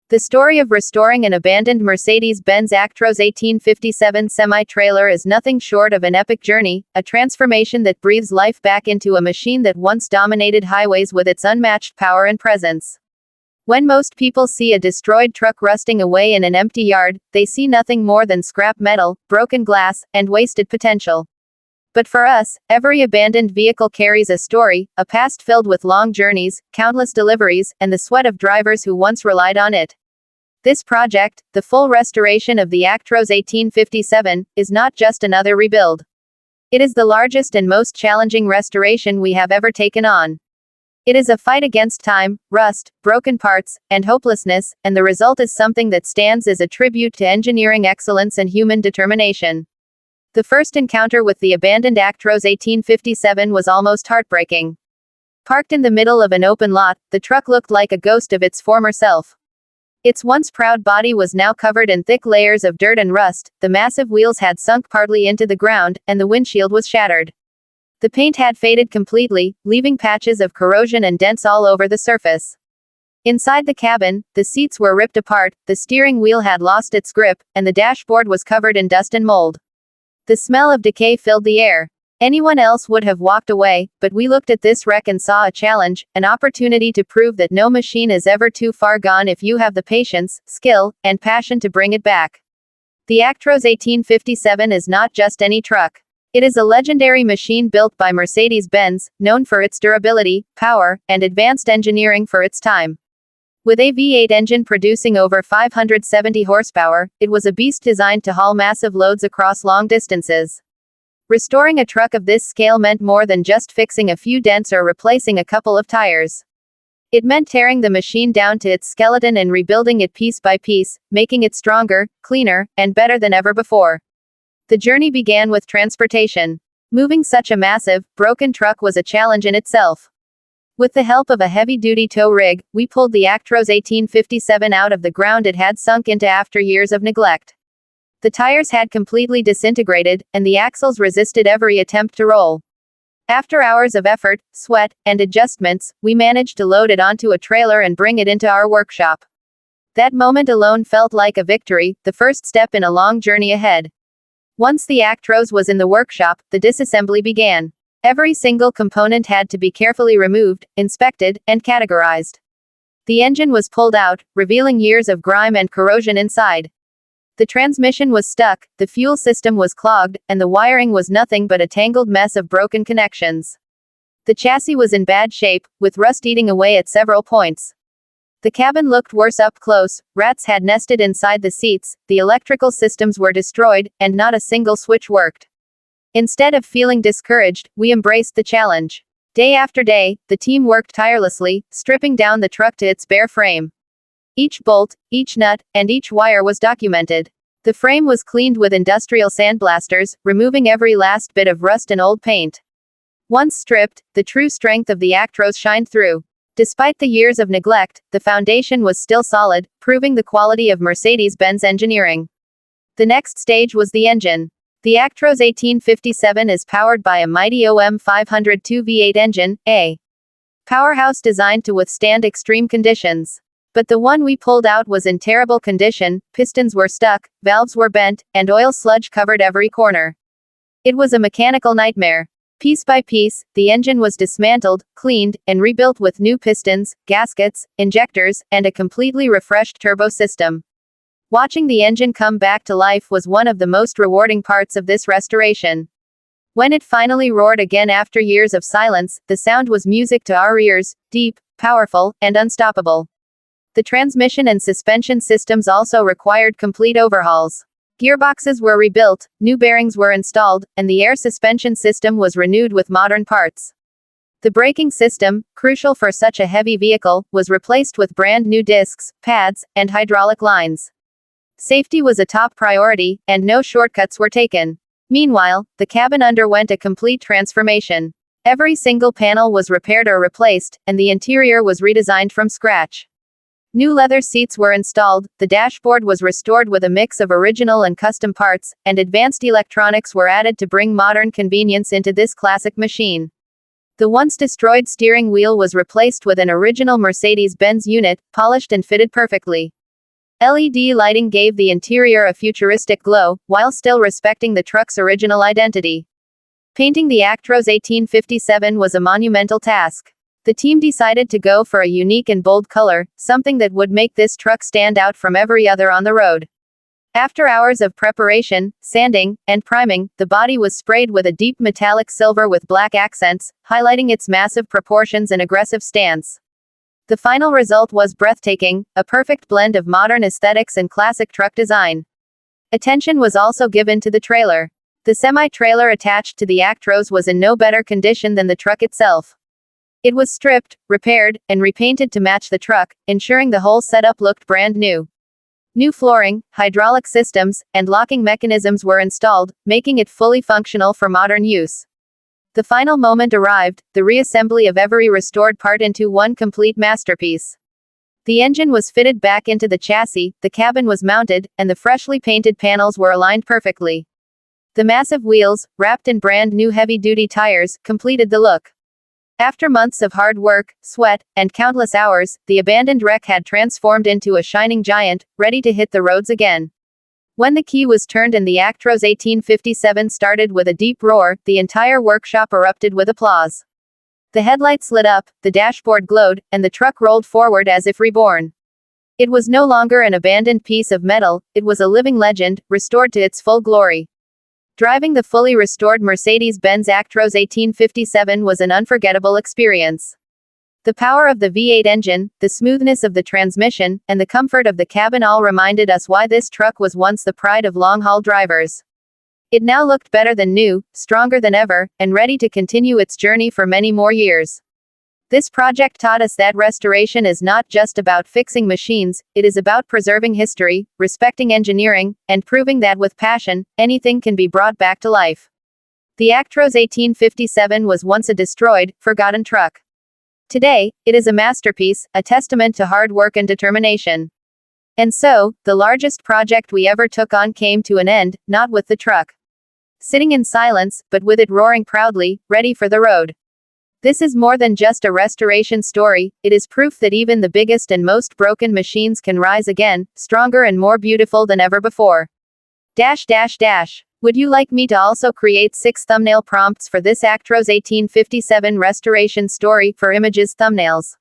The story of restoring an abandoned Mercedes-Benz Actros 1857 semi-trailer is nothing short of an epic journey, a transformation that breathes life back into a machine that once dominated highways with its unmatched power and presence. When most people see a destroyed truck rusting away in an empty yard, they see nothing more than scrap metal, broken glass, and wasted potential. But for us, every abandoned vehicle carries a story, a past filled with long journeys, countless deliveries, and the sweat of drivers who once relied on it. This project, the full restoration of the Actros 1857, is not just another rebuild. It is the largest and most challenging restoration we have ever taken on. It is a fight against time, rust, broken parts, and hopelessness, and the result is something that stands as a tribute to engineering excellence and human determination. The first encounter with the abandoned Actros 1857 was almost heartbreaking. Parked in the middle of an open lot, the truck looked like a ghost of its former self. Its once proud body was now covered in thick layers of dirt and rust, the massive wheels had sunk partly into the ground, and the windshield was shattered. The paint had faded completely, leaving patches of corrosion and dents all over the surface. Inside the cabin, the seats were ripped apart, the steering wheel had lost its grip, and the dashboard was covered in dust and mold. The smell of decay filled the air. Anyone else would have walked away, but we looked at this wreck and saw a challenge, an opportunity to prove that no machine is ever too far gone if you have the patience, skill, and passion to bring it back. The Actros 1857 is not just any truck. It is a legendary machine built by Mercedes-Benz, known for its durability, power, and advanced engineering for its time. With a V8 engine producing over 570 horsepower, it was a beast designed to haul massive loads across long distances. Restoring a truck of this scale meant more than just fixing a few dents or replacing a couple of tires. It meant tearing the machine down to its skeleton and rebuilding it piece by piece, making it stronger, cleaner, and better than ever before. The journey began with transportation. Moving such a massive, broken truck was a challenge in itself. With the help of a heavy-duty tow rig, we pulled the Actros 1857 out of the ground it had sunk into after years of neglect. The tires had completely disintegrated, and the axles resisted every attempt to roll. After hours of effort, sweat, and adjustments, we managed to load it onto a trailer and bring it into our workshop. That moment alone felt like a victory, the first step in a long journey ahead. Once the Actros was in the workshop, the disassembly began. Every single component had to be carefully removed, inspected, and categorized. The engine was pulled out, revealing years of grime and corrosion inside. The transmission was stuck, the fuel system was clogged, and the wiring was nothing but a tangled mess of broken connections. The chassis was in bad shape, with rust eating away at several points. The cabin looked worse up close, rats had nested inside the seats, the electrical systems were destroyed, and not a single switch worked. Instead of feeling discouraged, we embraced the challenge. Day after day, the team worked tirelessly, stripping down the truck to its bare frame. Each bolt, each nut, and each wire was documented. The frame was cleaned with industrial sandblasters, removing every last bit of rust and old paint. Once stripped, the true strength of the Actros shined through. Despite the years of neglect, the foundation was still solid, proving the quality of Mercedes-Benz engineering. The next stage was the engine. The Actros 1857 is powered by a mighty OM 502 V8 engine, a powerhouse designed to withstand extreme conditions. But the one we pulled out was in terrible condition, pistons were stuck, valves were bent, and oil sludge covered every corner. It was a mechanical nightmare. Piece by piece, the engine was dismantled, cleaned, and rebuilt with new pistons, gaskets, injectors, and a completely refreshed turbo system. Watching the engine come back to life was one of the most rewarding parts of this restoration. When it finally roared again after years of silence, the sound was music to our ears, deep, powerful, and unstoppable. The transmission and suspension systems also required complete overhauls. Gearboxes were rebuilt, new bearings were installed, and the air suspension system was renewed with modern parts. The braking system, crucial for such a heavy vehicle, was replaced with brand new discs, pads, and hydraulic lines. Safety was a top priority, and no shortcuts were taken. Meanwhile, the cabin underwent a complete transformation. Every single panel was repaired or replaced, and the interior was redesigned from scratch. New leather seats were installed, the dashboard was restored with a mix of original and custom parts, and advanced electronics were added to bring modern convenience into this classic machine. The once destroyed steering wheel was replaced with an original Mercedes-Benz unit, polished and fitted perfectly. LED lighting gave the interior a futuristic glow, while still respecting the truck's original identity. Painting the Actros 1857 was a monumental task. The team decided to go for a unique and bold color, something that would make this truck stand out from every other on the road. After hours of preparation, sanding, and priming, the body was sprayed with a deep metallic silver with black accents, highlighting its massive proportions and aggressive stance. The final result was breathtaking, a perfect blend of modern aesthetics and classic truck design. Attention was also given to the trailer. The semi-trailer attached to the Actros was in no better condition than the truck itself. It was stripped, repaired, and repainted to match the truck, ensuring the whole setup looked brand new. New flooring, hydraulic systems, and locking mechanisms were installed, making it fully functional for modern use. The final moment arrived, the reassembly of every restored part into one complete masterpiece. The engine was fitted back into the chassis, the cabin was mounted, and the freshly painted panels were aligned perfectly. The massive wheels, wrapped in brand new heavy-duty tires, completed the look. After months of hard work, sweat, and countless hours, the abandoned wreck had transformed into a shining giant, ready to hit the roads again. When the key was turned and the Actros 1857 started with a deep roar, the entire workshop erupted with applause. The headlights lit up, the dashboard glowed, and the truck rolled forward as if reborn. It was no longer an abandoned piece of metal, it was a living legend, restored to its full glory. Driving the fully restored Mercedes-Benz Actros 1857 was an unforgettable experience. The power of the V8 engine, the smoothness of the transmission, and the comfort of the cabin all reminded us why this truck was once the pride of long-haul drivers. It now looked better than new, stronger than ever, and ready to continue its journey for many more years. This project taught us that restoration is not just about fixing machines, it is about preserving history, respecting engineering, and proving that with passion, anything can be brought back to life. The Actros 1857 was once a destroyed, forgotten truck. Today, it is a masterpiece, a testament to hard work and determination. And so, the largest project we ever took on came to an end, not with the truck sitting in silence, but with it roaring proudly, ready for the road. This is more than just a restoration story, it is proof that even the biggest and most broken machines can rise again, stronger and more beautiful than ever before. Would you like me to also create 6 thumbnail prompts for this Actros 1857 restoration story for images thumbnails?